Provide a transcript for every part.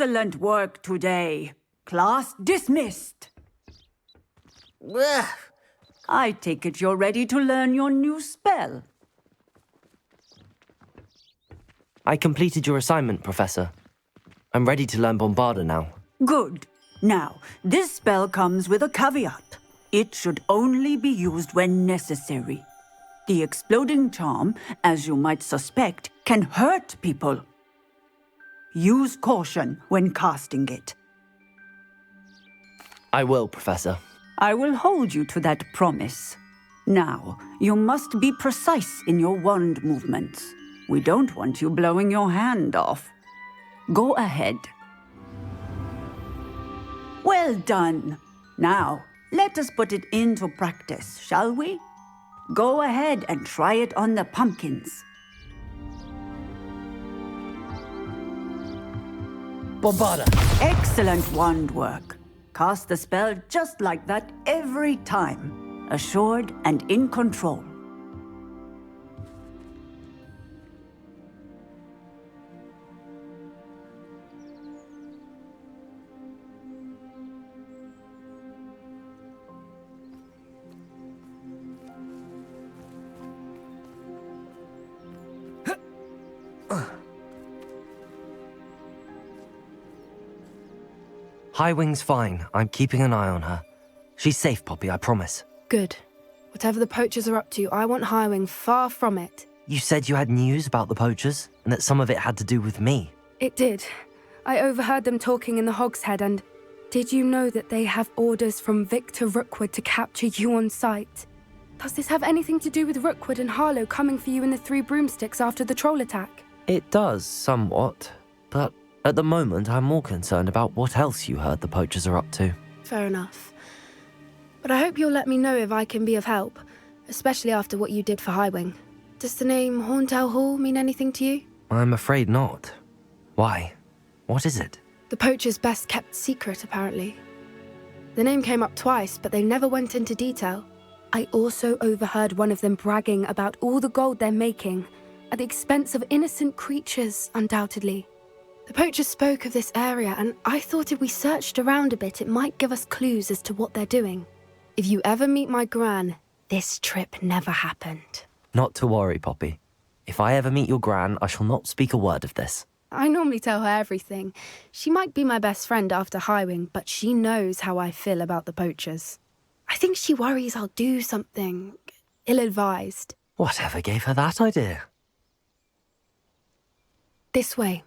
Excellent work today. Class dismissed. Ugh. I take it you're ready to learn your new spell. I completed your assignment, Professor. I'm ready to learn Bombarda now. Good. Now, this spell comes with a caveat. It should only be used when necessary. The exploding charm, as you might suspect, can hurt people. Use caution when casting it. I will, Professor. I will hold you to that promise. Now, you must be precise in your wand movements. We don't want you blowing your hand off. Go ahead. Well done. Now, let us put it into practice, shall we? Go ahead and try it on the pumpkins. Bombarda! Excellent wand work. Cast the spell just like that every time. Assured and in control. Highwing's fine. I'm keeping an eye on her. She's safe, Poppy, I promise. Good. Whatever the poachers are up to, I want Highwing far from it. You said you had news about the poachers, and that some of it had to do with me. It did. I overheard them talking in the Hogshead, and did you know that they have orders from Victor Rookwood to capture you on sight? Does this have anything to do with Rookwood and Harlow coming for you in the Three Broomsticks after the troll attack? It does, somewhat. But at the moment, I'm more concerned about what else you heard the poachers are up to. Fair enough. But I hope you'll let me know if I can be of help, especially after what you did for Highwing. Does the name Horntail Hall mean anything to you? I'm afraid not. Why? What is it? The poachers' best-kept secret, apparently. The name came up twice, but they never went into detail. I also overheard one of them bragging about all the gold they're making, at the expense of innocent creatures, undoubtedly. The poachers spoke of this area, and I thought if we searched around a bit, it might give us clues as to what they're doing. If you ever meet my gran, this trip never happened. Not to worry, Poppy. If I ever meet your gran, I shall not speak a word of this. I normally tell her everything. She might be my best friend after Highwing, but she knows how I feel about the poachers. I think she worries I'll do something ill-advised. Whatever gave her that idea? This way.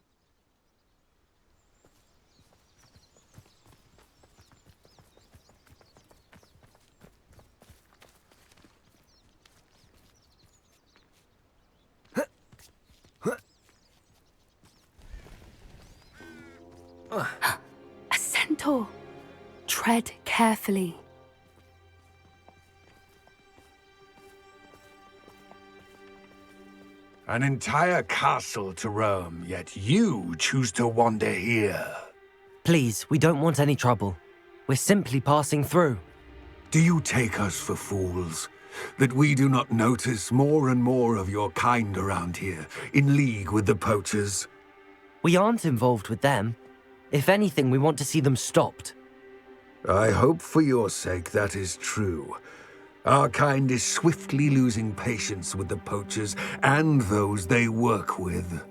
A centaur. Tread carefully. An entire castle to roam, yet you choose to wander here. Please, we don't want any trouble. We're simply passing through. Do you take us for fools? That we do not notice more and more of your kind around here, in league with the poachers? We aren't involved with them. If anything, we want to see them stopped. I hope for your sake that is true. Our kind is swiftly losing patience with the poachers and those they work with.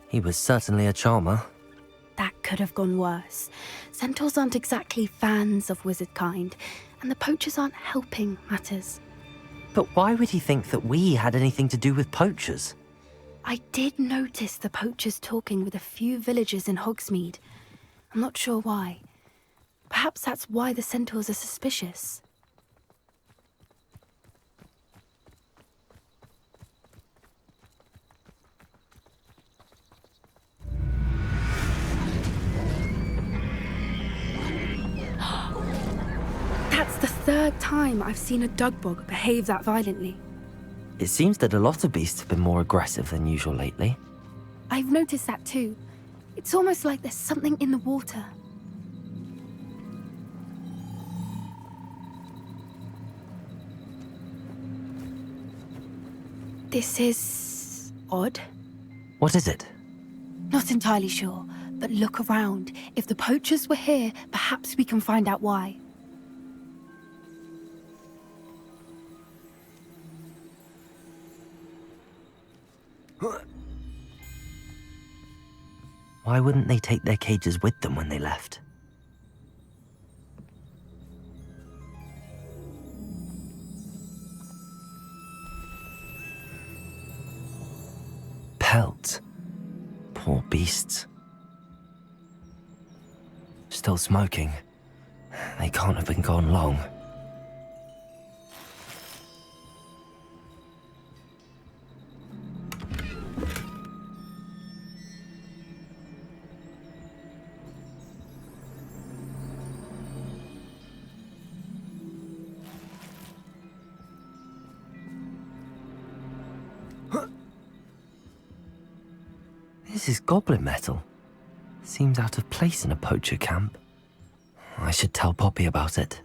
He was certainly a charmer. That could have gone worse. Centaurs aren't exactly fans of wizard kind, and the poachers aren't helping matters. But why would he think that we had anything to do with poachers? I did notice the poachers talking with a few villagers in Hogsmeade. I'm not sure why. Perhaps that's why the centaurs are suspicious. That's the third time I've seen a dugbog behave that violently. It seems that a lot of beasts have been more aggressive than usual lately. I've noticed that too. It's almost like there's something in the water. This is odd. What is it? Not entirely sure, but look around. If the poachers were here, perhaps we can find out why. Why wouldn't they take their cages with them when they left? Pelts. Poor beasts. Still smoking. They can't have been gone long. This is goblin metal. Seems out of place in a poacher camp. I should tell Poppy about it.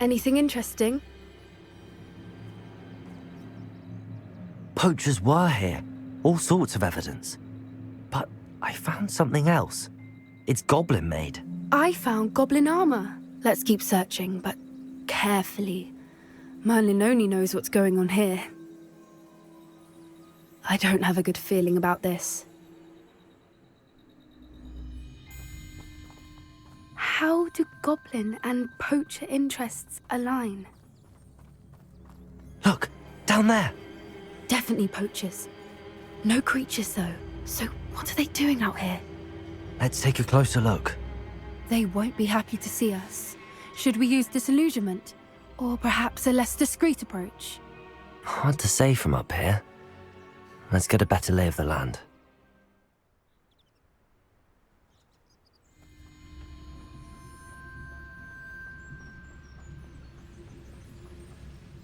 Anything interesting? Poachers were here. All sorts of evidence. But I found something else. It's goblin made. I found goblin armor. Let's keep searching, but carefully. Merlin only knows what's going on here. I don't have a good feeling about this. How do goblin and poacher interests align? Look, down there. Definitely poachers. No creatures, though. So what are they doing out here? Let's take a closer look. They won't be happy to see us. Should we use disillusionment? Or perhaps a less discreet approach? Hard to say from up here. Let's get a better lay of the land.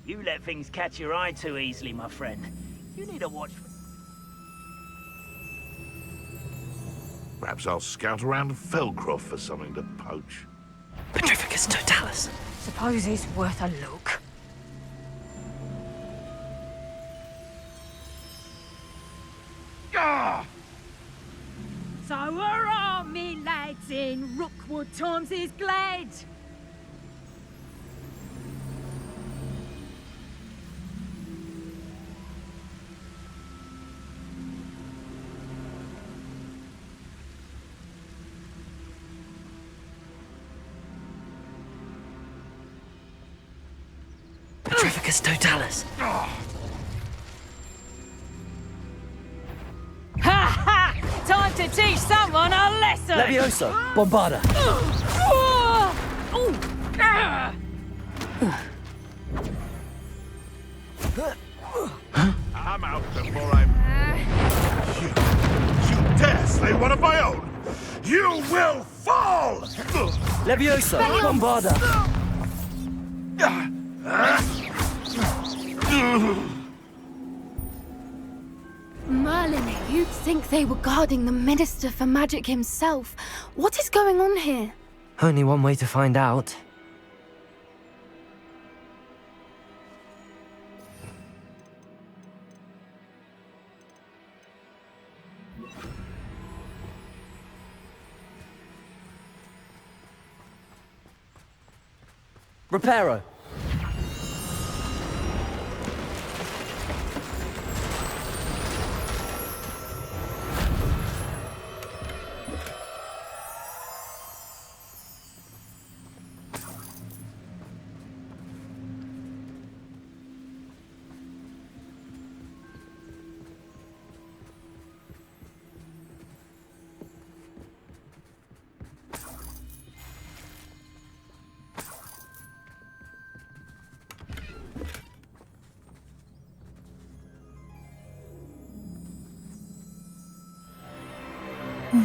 You let things catch your eye too easily, my friend. You need to watch... Perhaps I'll scout around Felcroft for something to poach. Petrificus totalis. Suppose it's worth a look. So hurrah, me lads, in Rookwood times is glad. Petrificus totalis. Ha ha! Time to teach someone a lesson! Levioso, Bombarda. I'm out before I'm... You dare slay one of my own! You will fall! Levioso, Bombarda. Merlin, you'd think they were guarding the Minister for Magic himself. What is going on here? Only one way to find out. Reparo.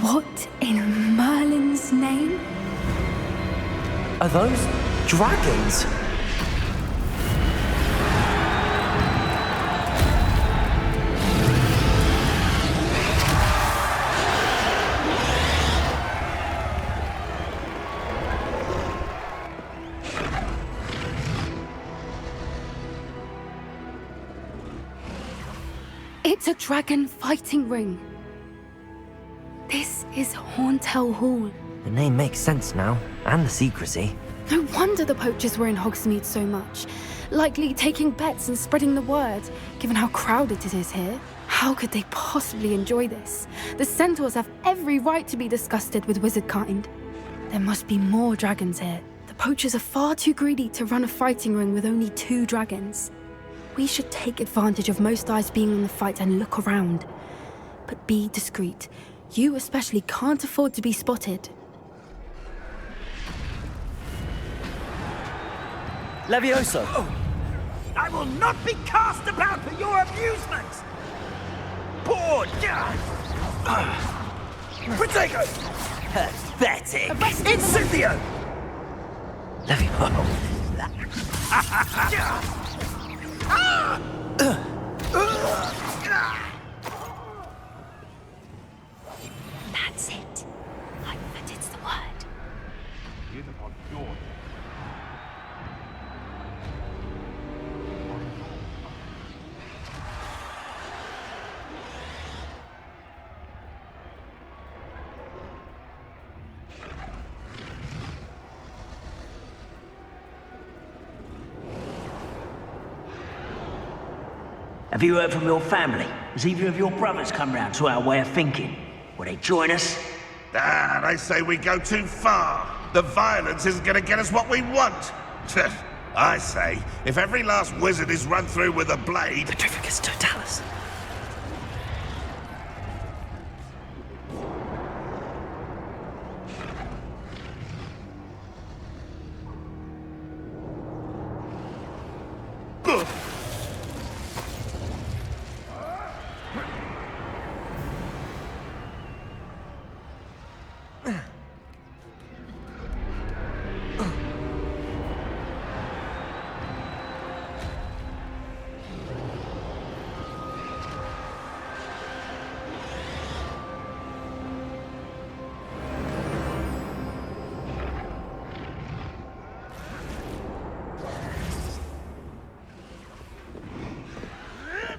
What in Merlin's name? Are those dragons? It's a dragon fighting ring. This is Horntail Hall. The name makes sense now, and the secrecy. No wonder the poachers were in Hogsmeade so much. Likely taking bets and spreading the word, given how crowded it is here. How could they possibly enjoy this? The centaurs have every right to be disgusted with wizard kind. There must be more dragons here. The poachers are far too greedy to run a fighting ring with only 2 dragons. We should take advantage of most eyes being on the fight and look around. But be discreet. You especially can't afford to be spotted. Levioso! I will not be cast about for your amusement! Bored! Protego! Pathetic! Incendio! Levioso! That's it. I bet it's the word. Have you heard from your family? Has either of your brothers come round to our way of thinking? Will they join us? Ah, they say we go too far. The violence isn't gonna get us what we want. I say, if every last wizard is run through with a blade... Petrificus totalis.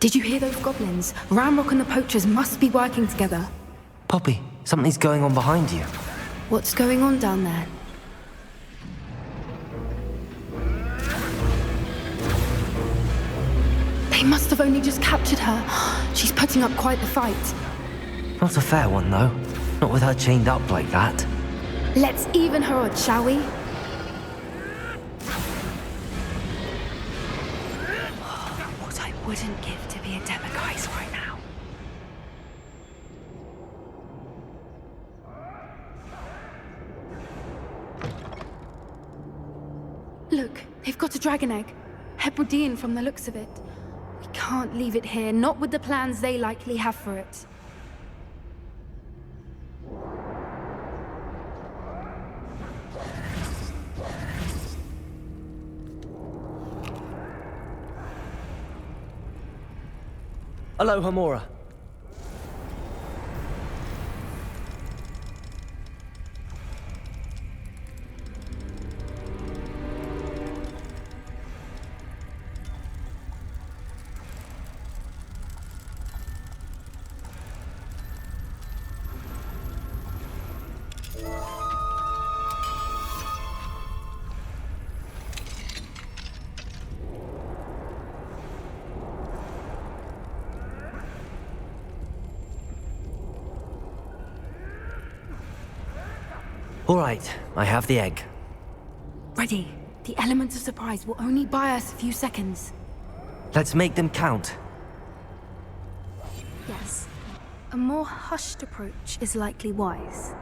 Did you hear those goblins? Ramrock and the poachers must be working together. Poppy, something's going on behind you. What's going on down there? They must have only just captured her. She's putting up quite the fight. Not a fair one, though. Not with her chained up like that. Let's even her odds, shall we? What I wouldn't give to be a Demogorgon right now. Look, they've got a dragon egg. Hebridean from the looks of it. We can't leave it here, not with the plans they likely have for it. Hello, Hamora. All right, I have the egg. Ready. The element of surprise will only buy us a few seconds. Let's make them count. Yes. A more hushed approach is likely wise.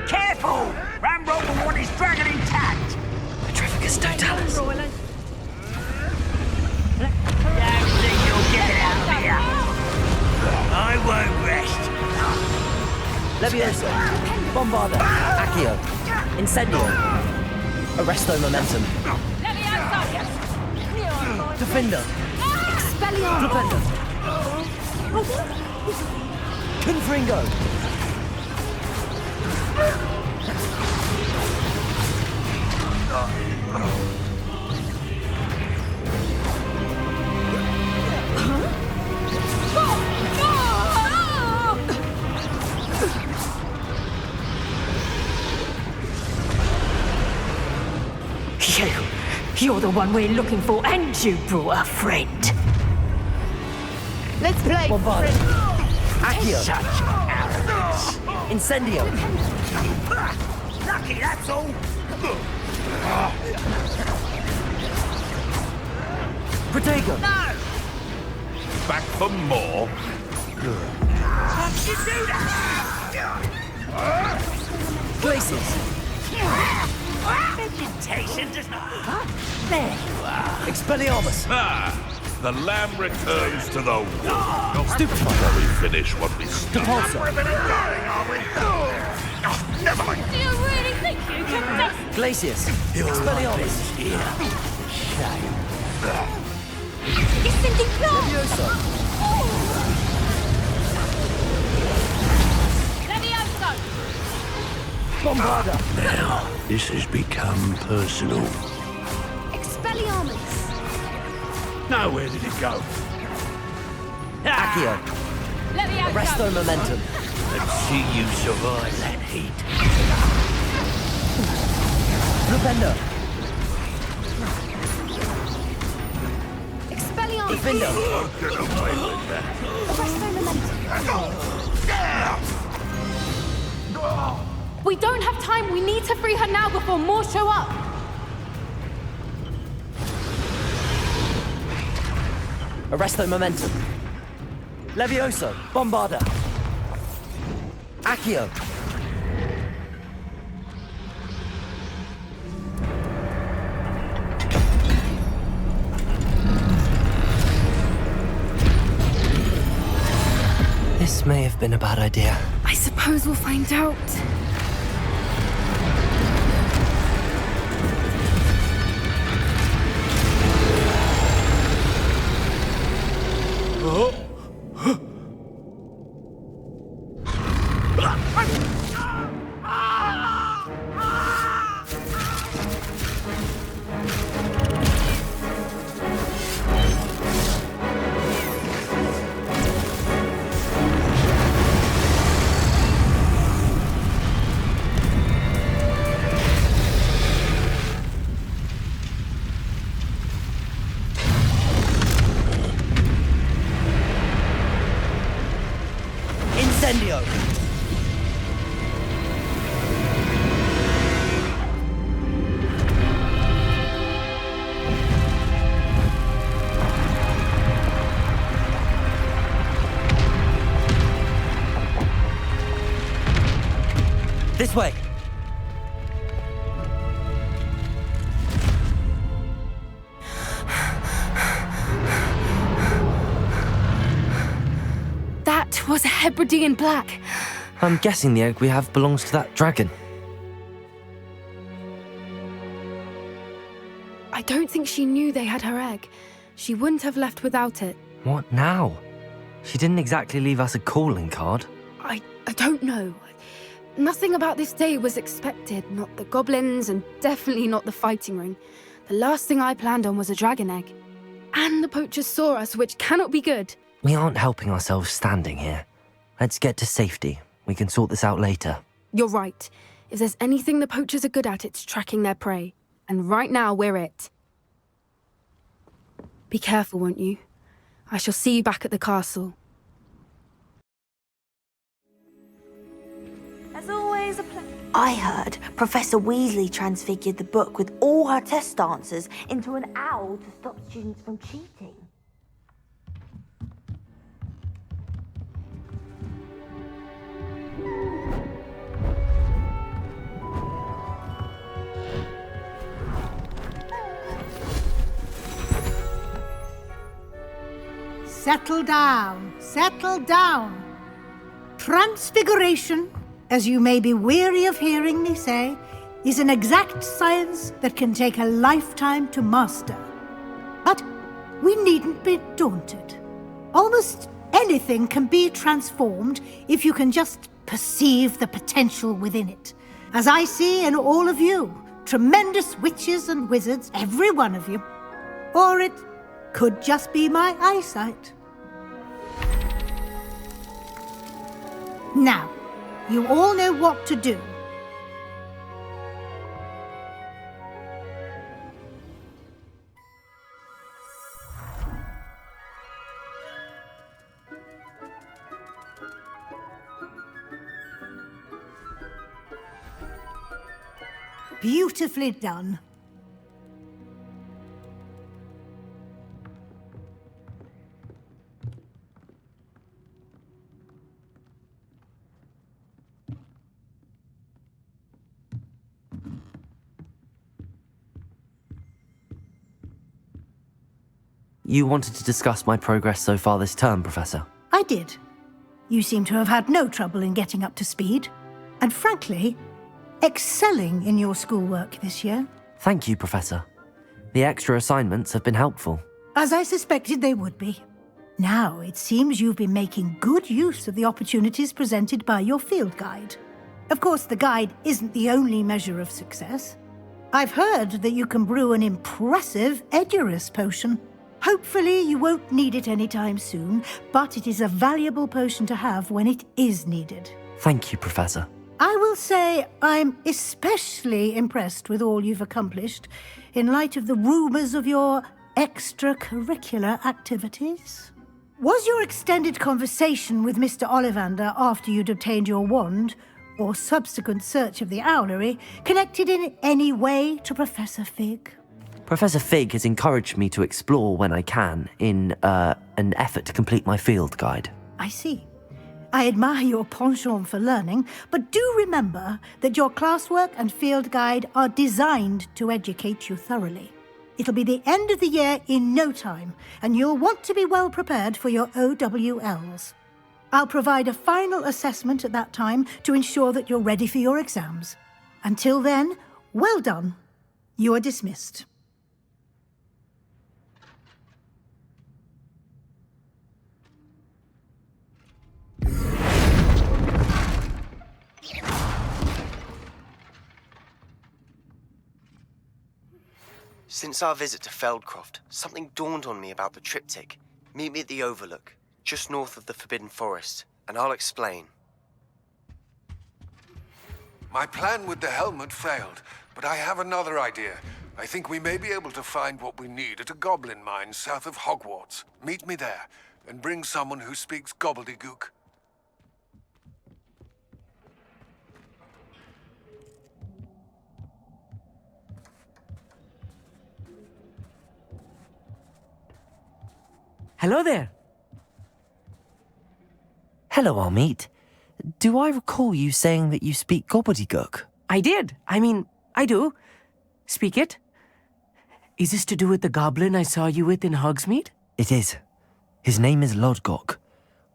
Careful! Rambo will want his dragon intact! Petrificus totalis. Don't think you'll get out of here! I won't rest! Levioso. Bombarda. Accio. Incendio. Arresto momentum. Defender. Defender! Confringo! You're the one we're looking for, and you brought a friend. Let's play. Bombarda! Accio! Such arrogance. Incendio! Lucky, that's all. Protego! No! Back for more? How'd you do that? Glacius! Vegetation does not... There you are. Expelliarmus! Ah! The lamb returns to the wood. Stupefy! Shall we finish what we started? Depulso! Never mind. Do you really think you can best... Glacius! Expelliarmus! Shame. It's thinking Levioso! Levioso! Bombarda! Now, this has become personal. Expelliarmus! Now, where did it go? Accio! Levioso! Resto momentum! Let's see you survive that heat. Defender! Expelliarmus! Defender! Get away with that. We don't have time. We need to free her now before more show up. Arresto momentum! Levioso! Bombarda! Accio! This may have been a bad idea. I suppose we'll find out. Incendio! This way! That was a Hebridean black. I'm guessing the egg we have belongs to that dragon. I don't think she knew they had her egg. She wouldn't have left without it. What now? She didn't exactly leave us a calling card. I don't know. Nothing about this day was expected. Not the goblins, and definitely not the fighting ring. The last thing I planned on was a dragon egg. And the poachers saw us, which cannot be good. We aren't helping ourselves standing here. Let's get to safety. We can sort this out later. You're right. If there's anything the poachers are good at, it's tracking their prey. And right now, we're it. Be careful, won't you? I shall see you back at the castle. As always, a pleasure. I heard Professor Weasley transfigured the book with all her test answers into an owl to stop students from cheating. Settle down, settle down. Transfiguration, as you may be weary of hearing me say, is an exact science that can take a lifetime to master. But we needn't be daunted. Almost anything can be transformed if you can just perceive the potential within it. As I see in all of you, tremendous witches and wizards, every one of you. Or it could just be my eyesight. Now, you all know what to do. Beautifully done. You wanted to discuss my progress so far this term, Professor? I did. You seem to have had no trouble in getting up to speed. And frankly, excelling in your schoolwork this year. Thank you, Professor. The extra assignments have been helpful. As I suspected they would be. Now, it seems you've been making good use of the opportunities presented by your field guide. Of course, the guide isn't the only measure of success. I've heard that you can brew an impressive Edurus potion. Hopefully, you won't need it anytime soon, but it is a valuable potion to have when it is needed. Thank you, Professor. I will say I'm especially impressed with all you've accomplished in light of the rumours of your extracurricular activities. Was your extended conversation with Mr. Ollivander after you'd obtained your wand, or subsequent search of the owlery, connected in any way to Professor Fig? Professor Fig has encouraged me to explore when I can in an effort to complete my field guide. I see. I admire your penchant for learning, but do remember that your classwork and field guide are designed to educate you thoroughly. It'll be the end of the year in no time, and you'll want to be well prepared for your OWLs. I'll provide a final assessment at that time to ensure that you're ready for your exams. Until then, well done. You are dismissed. Since our visit to Feldcroft, something dawned on me about the triptych. Meet me at the Overlook, just north of the Forbidden Forest, and I'll explain. My plan with the helmet failed, but I have another idea. I think we may be able to find what we need at a goblin mine south of Hogwarts. Meet me there, and bring someone who speaks gobbledygook. Hello there. Hello, Amit. Do I recall you saying that you speak gobbledygook? I did. I do. Speak it. Is this to do with the goblin I saw you with in Hogsmeade? It is. His name is Lodgok.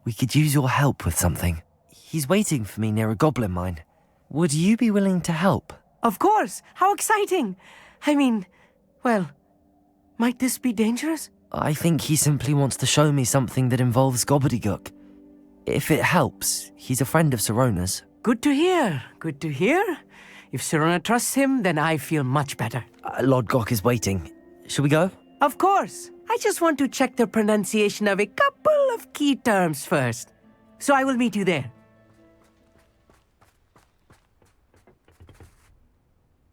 We could use your help with something. He's waiting for me near a goblin mine. Would you be willing to help? Of course. How exciting. Well, might this be dangerous? I think he simply wants to show me something that involves gobbledygook. If it helps, he's a friend of Sirona's. Good to hear. Good to hear. If Sirona trusts him, then I feel much better. Lodgok is waiting. Shall we go? Of course. I just want to check the pronunciation of a couple of key terms first. So I will meet you there.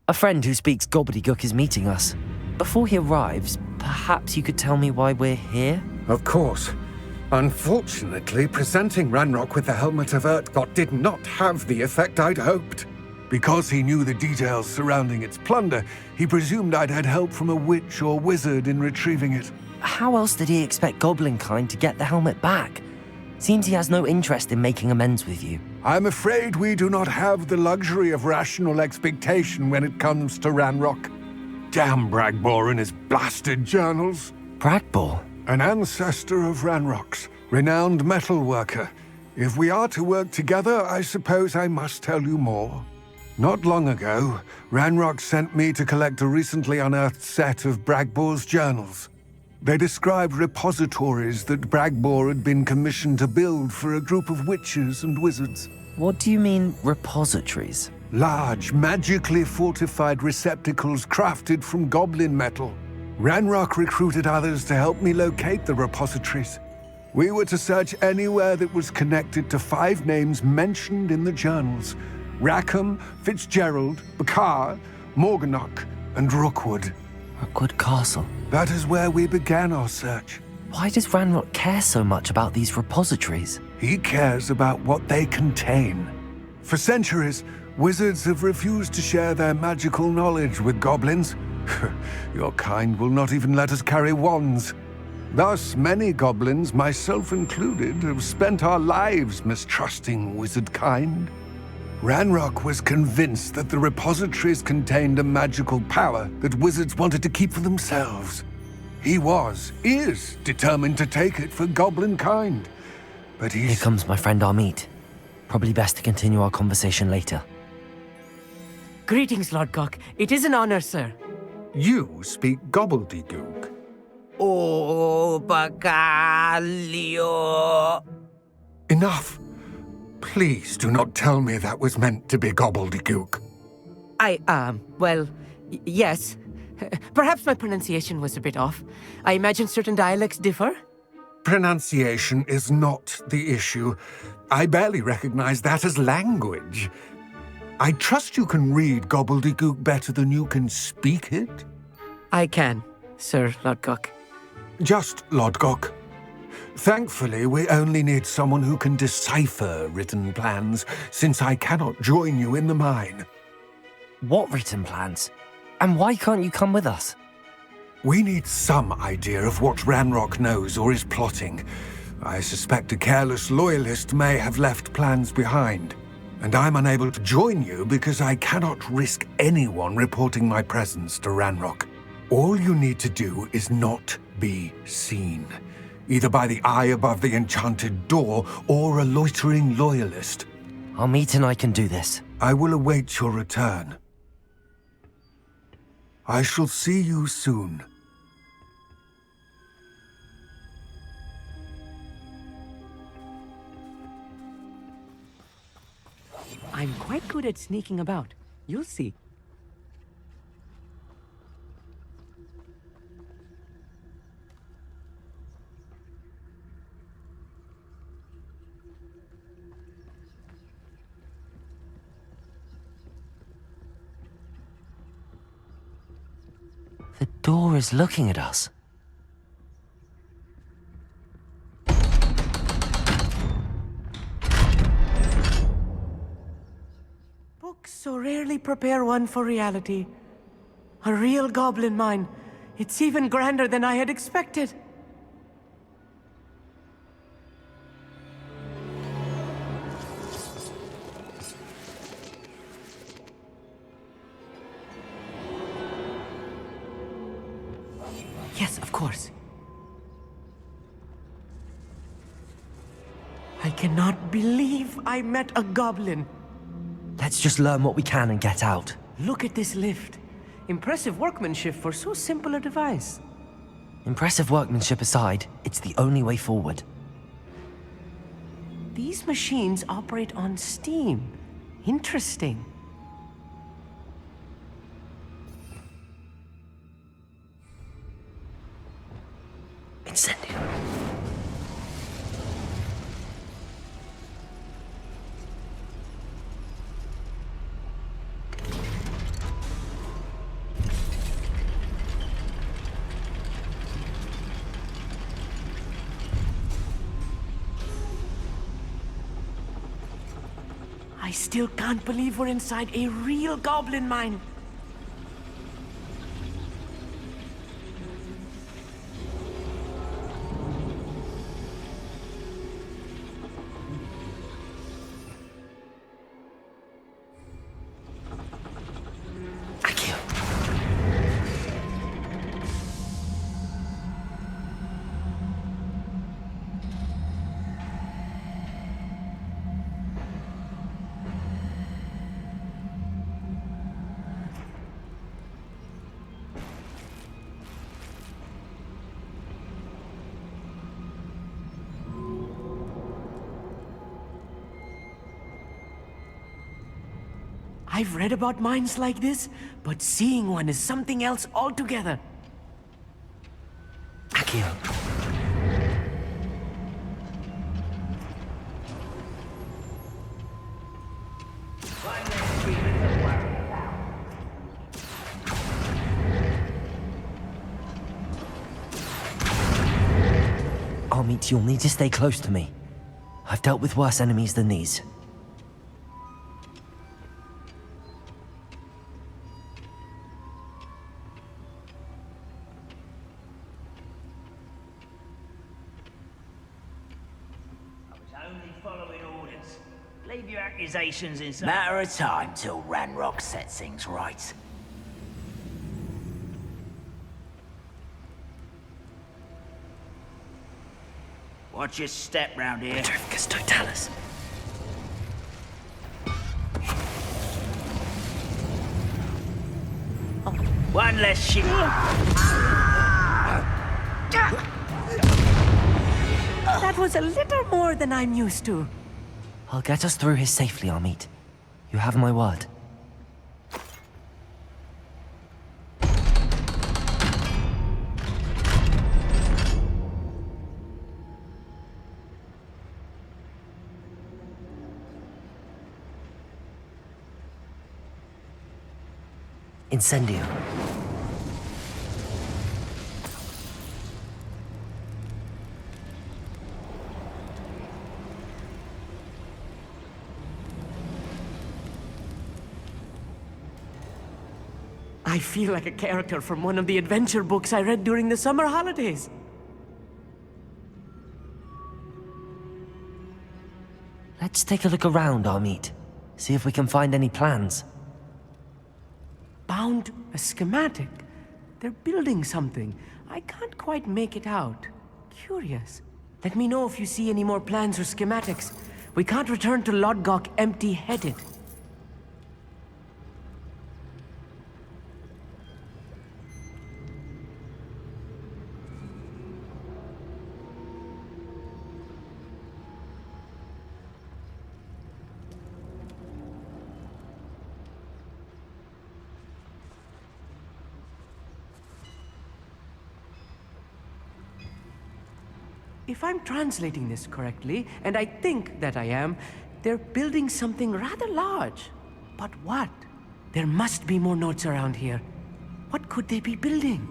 A friend who speaks gobbledygook is meeting us. Before he arrives, perhaps you could tell me why we're here? Of course. Unfortunately, presenting Ranrock with the Helmet of Urtkot did not have the effect I'd hoped. Because he knew the details surrounding its plunder, he presumed I'd had help from a witch or wizard in retrieving it. How else did he expect Goblinkind to get the helmet back? Seems he has no interest in making amends with you. I'm afraid we do not have the luxury of rational expectation when it comes to Ranrock. Damn Bragbor and his blasted journals. Bragbor? An ancestor of Ranrock's, renowned metal worker. If we are to work together, I suppose I must tell you more. Not long ago, Ranrock sent me to collect a recently unearthed set of Bragbor's journals. They described repositories that Bragbor had been commissioned to build for a group of witches and wizards. What do you mean, repositories? Large, magically fortified receptacles crafted from goblin metal. Ranrock recruited others to help me locate the repositories. We were to search anywhere that was connected to 5 names mentioned in the journals: Rackham, Fitzgerald, Bakar, Morganach, and Rookwood. Rookwood Castle. That is where we began our search. Why does Ranrock care so much about these repositories? He cares about what they contain. For centuries, wizards have refused to share their magical knowledge with goblins. Your kind will not even let us carry wands. Thus, many goblins, myself included, have spent our lives mistrusting wizard kind. Ranrock was convinced that the repositories contained a magical power that wizards wanted to keep for themselves. He is determined to take it for goblin kind. But Here comes my friend Amit. Probably best to continue our conversation later. Greetings, Lord Gok. It is an honor, sir. You speak gobbledygook. Oh, Bagalio. Enough. Please do not tell me that was meant to be gobbledygook. Yes. Perhaps my pronunciation was a bit off. I imagine certain dialects differ. Pronunciation is not the issue. I barely recognize that as language. I trust you can read gobbledygook better than you can speak it? I can, Sir Lodgok. Just Lodgok. Thankfully, we only need someone who can decipher written plans, since I cannot join you in the mine. What written plans? And why can't you come with us? We need some idea of what Ranrock knows or is plotting. I suspect a careless loyalist may have left plans behind. And I'm unable to join you because I cannot risk anyone reporting my presence to Ranrock. All you need to do is not be seen, either by the eye above the enchanted door or a loitering loyalist. Amit and I can do this. I will await your return. I shall see you soon. I'm quite good at sneaking about. You'll see. The door is looking at us. Books so rarely prepare one for reality. A real goblin mine. It's even grander than I had expected. Yes, of course. I cannot believe I met a goblin. Let's just learn what we can and get out. Look at this lift. Impressive workmanship for so simple a device. Impressive workmanship aside, it's the only way forward. These machines operate on steam. Interesting. Incendio. I still can't believe we're inside a real goblin mine. I've read about mines like this, but seeing one is something else altogether. Accio. Amit, you'll need to stay close to me. I've dealt with worse enemies than these. Leave your accusations inside. Matter of time till Ranrock sets things right. Watch your step round here. Petrificus totalis. One less ship. That was a little more than I'm used to. I'll get us through here safely, Amit. You have my word. Incendio. I feel like a character from one of the adventure books I read during the summer holidays. Let's take a look around, Amit. See if we can find any plans. Bound a schematic. They're building something. I can't quite make it out. Curious. Let me know if you see any more plans or schematics. We can't return to Lodgok empty-headed. If I'm translating this correctly, and I think that I am, they're building something rather large. But what? There must be more notes around here. What could they be building?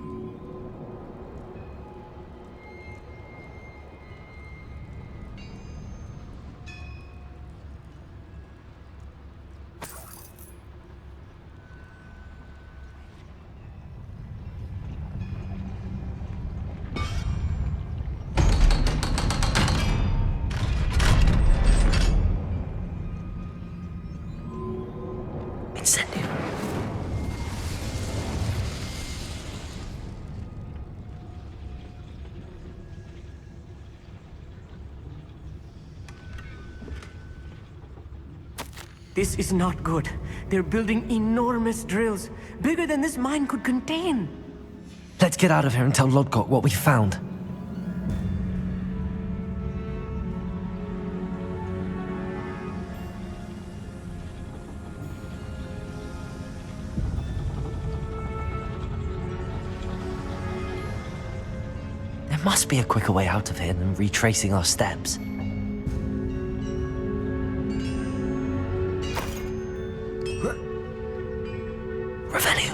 Incendio. This is not good. They're building enormous drills, bigger than this mine could contain. Let's get out of here and tell Lodgok what we found. There must be a quicker way out of here than retracing our steps. Revelio.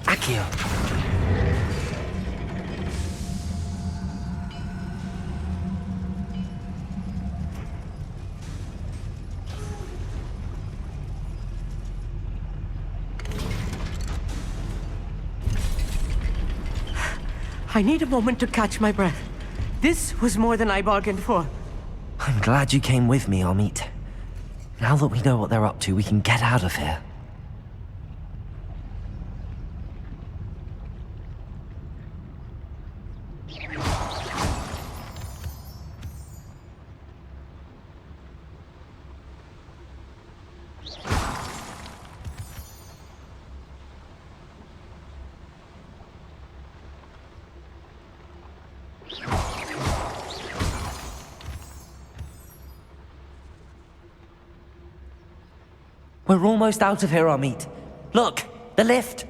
Accio. I need a moment to catch my breath. This was more than I bargained for. I'm glad you came with me, Amit. Now that we know what they're up to, we can get out of here. We're almost out of here, Amit. Look, the lift.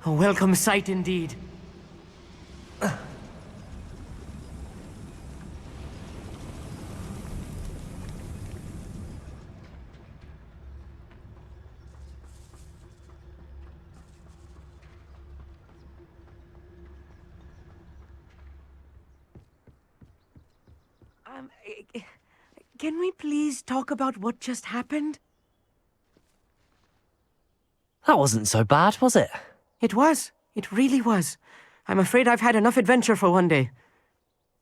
A welcome sight indeed. Can we please talk about what just happened? That wasn't so bad, was it? It was. It really was. I'm afraid I've had enough adventure for one day.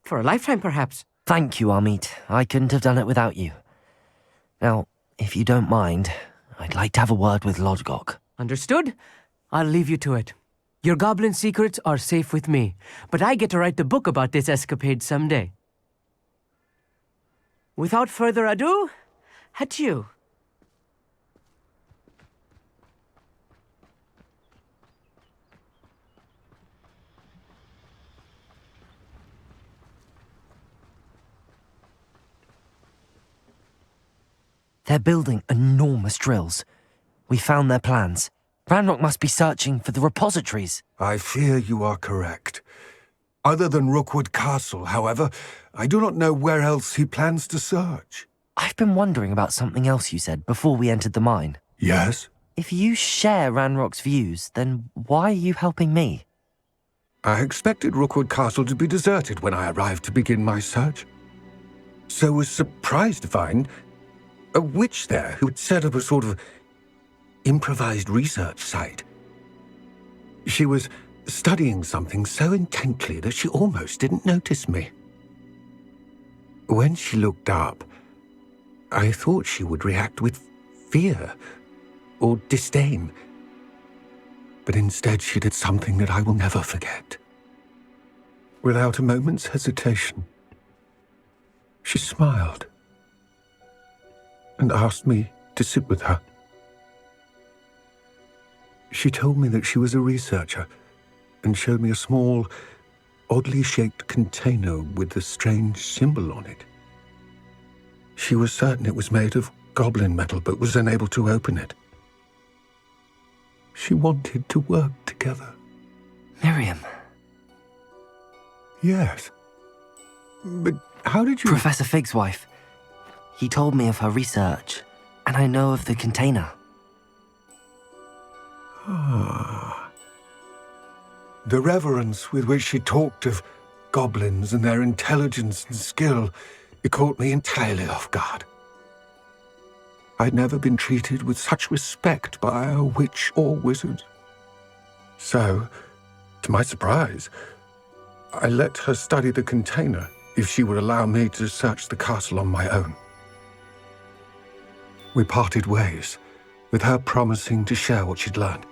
For a lifetime, perhaps. Thank you, Amit. I couldn't have done it without you. Now, if you don't mind, I'd like to have a word with Lodgok. Understood? I'll leave you to it. Your goblin secrets are safe with me, but I get to write the book about this escapade someday. Without further ado, adieu. They're building enormous drills. We found their plans. Ranrock must be searching for the repositories. I fear you are correct. Other than Rookwood Castle, however, I do not know where else he plans to search. I've been wondering about something else you said before we entered the mine. Yes? If you share Ranrock's views, then why are you helping me? I expected Rookwood Castle to be deserted when I arrived to begin my search. So was surprised to find a witch there who had set up a sort of improvised research site. She was studying something so intently that she almost didn't notice me. When she looked up, I thought she would react with fear or disdain. But instead she did something that I will never forget. Without a moment's hesitation, she smiled and asked me to sit with her. She told me that she was a researcher and showed me a small, oddly shaped container with a strange symbol on it. She was certain it was made of goblin metal, but was unable to open it. She wanted to work together. Miriam. Yes. But how did you... Professor Fig's wife. He told me of her research, and I know of the container. Ah. The reverence with which she talked of goblins and their intelligence and skill, it caught me entirely off guard. I'd never been treated with such respect by a witch or wizard. So, to my surprise, I let her study the container if she would allow me to search the castle on my own. We parted ways, with her promising to share what she'd learned.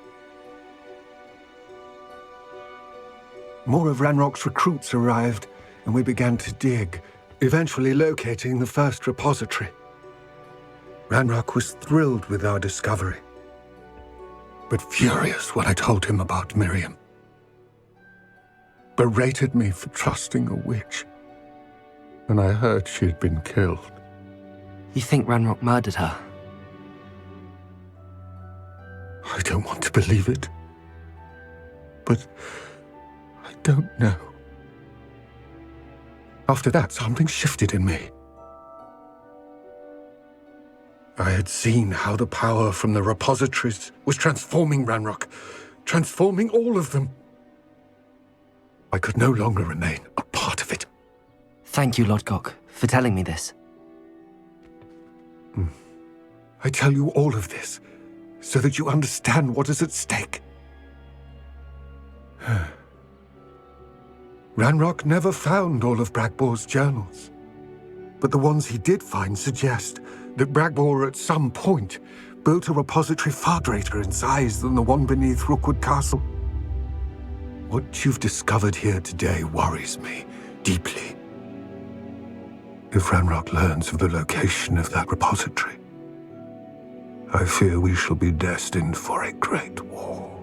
More of Ranrock's recruits arrived, and we began to dig, eventually locating the first repository. Ranrock was thrilled with our discovery, but furious when I told him about Miriam. Berated me for trusting a witch, and I heard she had been killed. You think Ranrock murdered her? I don't want to believe it, but I don't know. After that, something shifted in me. I had seen how the power from the repositories was transforming Ranrock, transforming all of them. I could no longer remain a part of it. Thank you, Lodgok, for telling me this. I tell you all of this so that you understand what is at stake. Ranrock never found all of Bragbor's journals. But the ones he did find suggest that Bragbor at some point built a repository far greater in size than the one beneath Rookwood Castle. What you've discovered here today worries me deeply. If Ranrock learns of the location of that repository, I fear we shall be destined for a great war.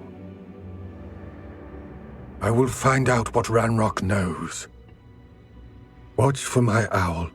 I will find out what Ranrock knows. Watch for my owl.